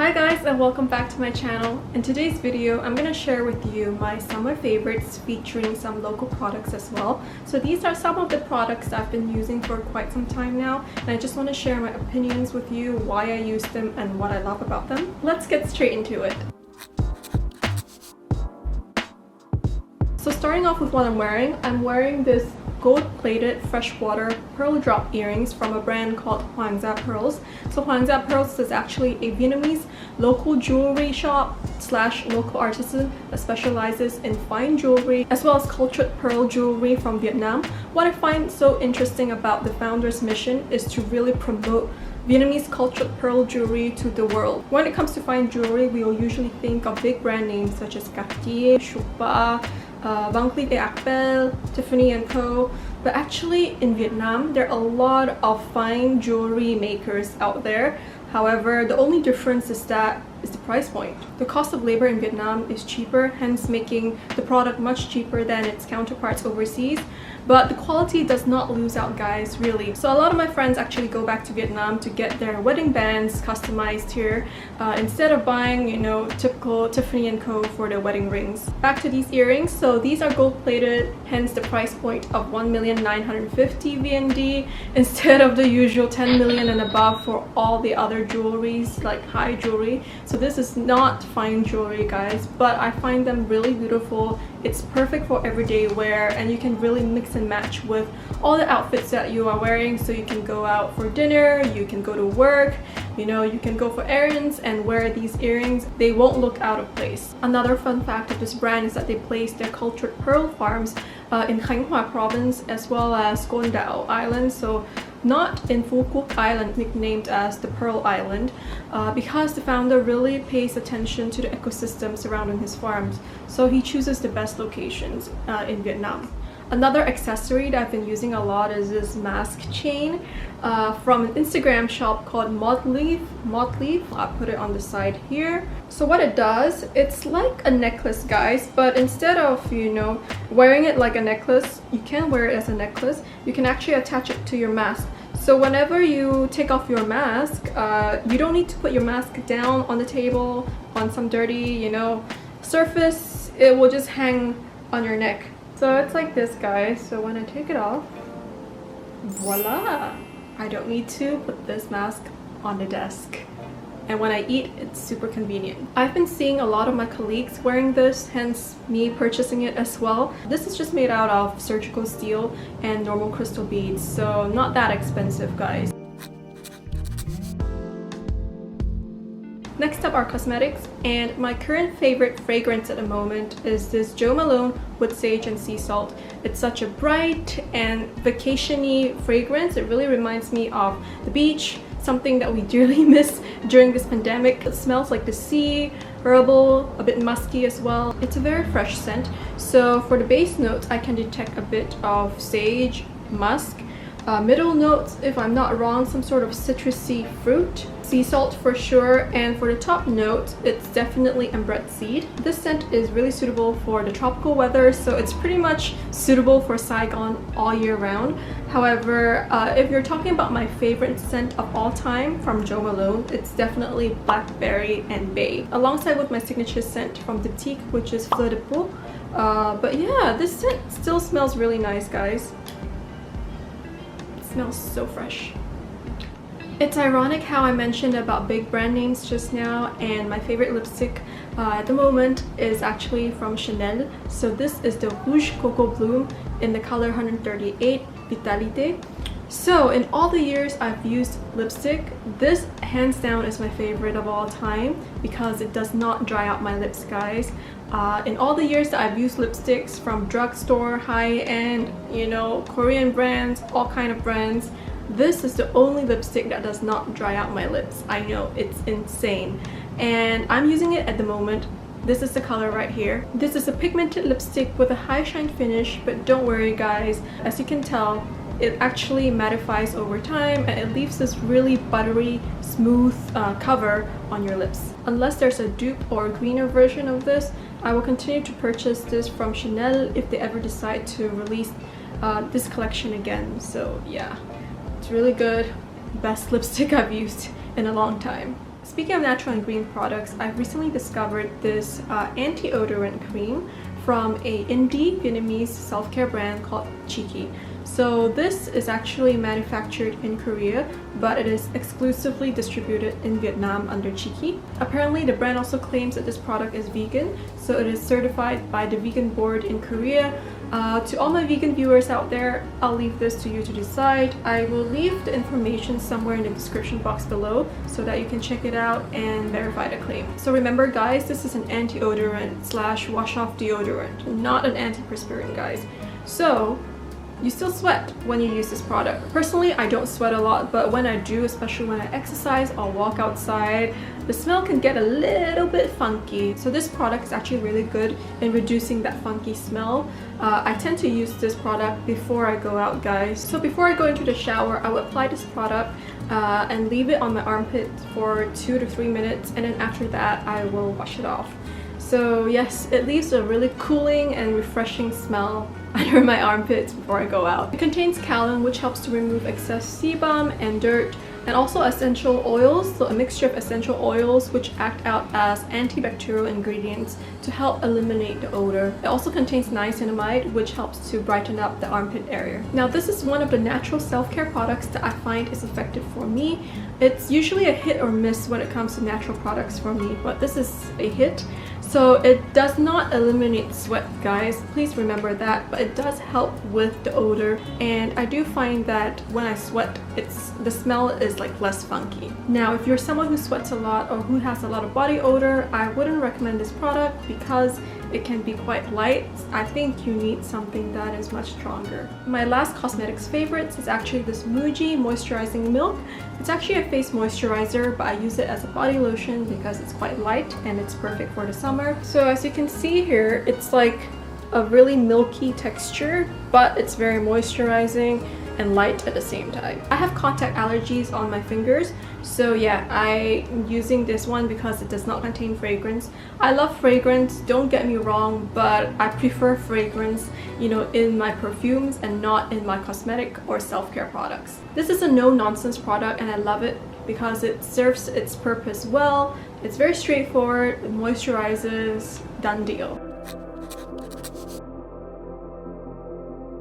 Hi guys, and welcome back to my channel. In today's video, I'm going to share with you my summer favorites featuring some local products as well. So these are some of the products I've been using for quite some time now, and I just want to share my opinions with you, why I use them and what I love about them. Let's get straight into it. So starting off with what I'm wearing this gold-plated freshwater pearl drop earrings from a brand called Hoangza Pearls. So Hoangza Pearls is actually a Vietnamese local jewelry shop / local artisan that specializes in fine jewelry as well as cultured pearl jewelry from Vietnam. What I find so interesting about the founder's mission is to really promote Vietnamese cultured pearl jewelry to the world. When it comes to fine jewelry, we will usually think of big brand names such as Cartier, Chopard, Van Cleef & Arpels, Tiffany & Co. But actually in Vietnam, there are a lot of fine jewelry makers out there. However, the only difference is the price point. The cost of labor in Vietnam is cheaper, hence making the product much cheaper than its counterparts overseas. But the quality does not lose out, guys, really. So a lot of my friends actually go back to Vietnam to get their wedding bands customized here instead of buying, you know, typical Tiffany & Co. for their wedding rings. Back to these earrings. So these are gold-plated, hence the price point of 1,950,000 VND instead of the usual 10 million and above for all the other jewelries like high jewelry. So this is not fine jewelry, guys, but I find them really beautiful. It's perfect for everyday wear, and you can really mix and match with all the outfits that you are wearing. So you can go out for dinner, you can go to work, you know, you can go for errands and wear these earrings. They won't look out of place. Another fun fact of this brand is that they place their cultured pearl farms in Khánh Hòa province as well as Con Dao Island. So not in Phu Quoc Island, nicknamed as the Pearl Island, because the founder really pays attention to the ecosystem surrounding his farms. So he chooses the best locations in Vietnam. Another accessory that I've been using a lot is this mask chain from an Instagram shop called Mottleaf. I'll put it on the side here. So what it does, it's like a necklace, guys, but instead of, you know, wearing it like a necklace, you can wear it as a necklace. You can actually attach it to your mask. So whenever you take off your mask, you don't need to put your mask down on the table on some dirty, you know, surface. It will just hang on your neck. So it's like this, guys. So when I take it off, voila! I don't need to put this mask on the desk. And when I eat, it's super convenient. I've been seeing a lot of my colleagues wearing this, hence me purchasing it as well. This is just made out of surgical steel and normal crystal beads, so not that expensive, guys. Next up are cosmetics, and my current favorite fragrance at the moment is this Jo Malone Wood Sage and Sea Salt. It's such a bright and vacation-y fragrance. It really reminds me of the beach, something that we dearly miss during this pandemic. It smells like the sea, herbal, a bit musky as well. It's a very fresh scent. So for the base notes, I can detect a bit of sage, musk. Middle notes, if I'm not wrong, some sort of citrusy fruit, sea salt for sure, and for the top note, it's definitely ambrette seed. This scent is really suitable for the tropical weather, so it's pretty much suitable for Saigon all year round. However, if you're talking about my favorite scent of all time from Jo Malone, it's definitely blackberry and bay, alongside with my signature scent from Diptyque, which is Fleur de Peau. But yeah, this scent still smells really nice, guys. Smells so fresh. It's ironic how I mentioned about big brand names just now, and my favorite lipstick at the moment is actually from Chanel. So this is the Rouge Coco Bloom in the color 138 Vitalité. So in all the years I've used lipstick, this hands down is my favorite of all time because it does not dry out my lips, guys. In all the years that I've used lipsticks from drugstore, high-end, you know, Korean brands, all kind of brands, this is the only lipstick that does not dry out my lips. I know, it's insane. And I'm using it at the moment. This is the color right here. This is a pigmented lipstick with a high shine finish, but don't worry, guys. As you can tell, it actually mattifies over time and it leaves this really buttery, smooth cover on your lips. Unless there's a dupe or a greener version of this, I will continue to purchase this from Chanel if they ever decide to release this collection again. So yeah, it's really good. Best lipstick I've used in a long time. Speaking of natural and green products, I've recently discovered this anti-odorant cream from a indie Vietnamese self-care brand called Cheeky. So this is actually manufactured in Korea, but it is exclusively distributed in Vietnam under Cheeky. Apparently, the brand also claims that this product is vegan, so it is certified by the Vegan Board in Korea. To all my vegan viewers out there, I'll leave this to you to decide. I will leave the information somewhere in the description box below so that you can check it out and verify the claim. So remember guys, this is an anti-odorant slash wash-off deodorant, not an antiperspirant guys. So you still sweat when you use this product. Personally, I don't sweat a lot, but when I do, especially when I exercise or walk outside, the smell can get a little bit funky. So this product is actually really good in reducing that funky smell. I tend to use this product before I go out, guys. So before I go into the shower, I will apply this product and leave it on my armpit for 2 to 3 minutes, and then after that, I will wash it off. So yes, it leaves a really cooling and refreshing smell under my armpits before I go out. It contains kaolin, which helps to remove excess sebum and dirt, and also essential oils, so a mixture of essential oils which act out as antibacterial ingredients to help eliminate the odor. It also contains niacinamide, which helps to brighten up the armpit area. Now this is one of the natural self-care products that I find is effective for me. It's usually a hit or miss when it comes to natural products for me, but this is a hit. So it does not eliminate sweat, guys, please remember that, but it does help with the odor, and I do find that when I sweat, the smell is like less funky. Now if you're someone who sweats a lot or who has a lot of body odor, I wouldn't recommend this product because it can be quite light. I think you need something that is much stronger. My last cosmetics favorites is actually this Muji Moisturizing Milk. It's actually a face moisturizer, but I use it as a body lotion because it's quite light and it's perfect for the summer. So as you can see here, it's like a really milky texture, but it's very moisturizing and light at the same time. I have contact allergies on my fingers, so yeah, I'm using this one because it does not contain fragrance. I love fragrance, don't get me wrong, but I prefer fragrance, you know, in my perfumes and not in my cosmetic or self-care products. This is a no-nonsense product and I love it because it serves its purpose well. It's very straightforward, it moisturizes, done deal.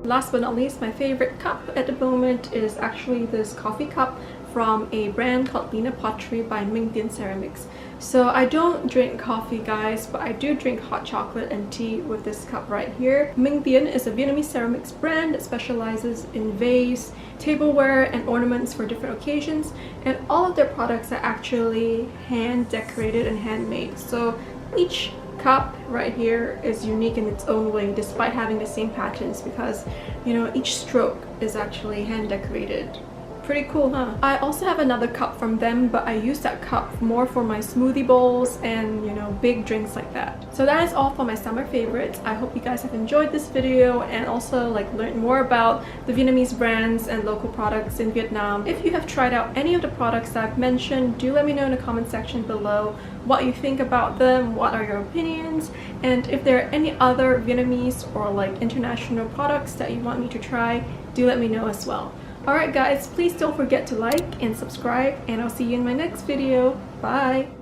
Last but not least, my favorite cup at the moment is actually this coffee cup from a brand called Lina Pottery by Minh Tiến Ceramics. So I don't drink coffee, guys, but I do drink hot chocolate and tea with this cup right here. Minh Tiến is a Vietnamese ceramics brand that specializes in vase, tableware, and ornaments for different occasions, and all of their products are actually hand decorated and handmade. So each cup right here is unique in its own way despite having the same patterns because, you know, each stroke is actually hand decorated. Pretty cool, huh? I also have another cup from them, but I use that cup more for my smoothie bowls and, you know, big drinks like that. So that is all for my summer favorites. I hope you guys have enjoyed this video and also like learned more about the Vietnamese brands and local products in Vietnam. If you have tried out any of the products that I've mentioned, do let me know in the comment section below what you think about them, what are your opinions, and if there are any other Vietnamese or like international products that you want me to try, do let me know as well. Alright guys, please don't forget to like and subscribe, and I'll see you in my next video. Bye!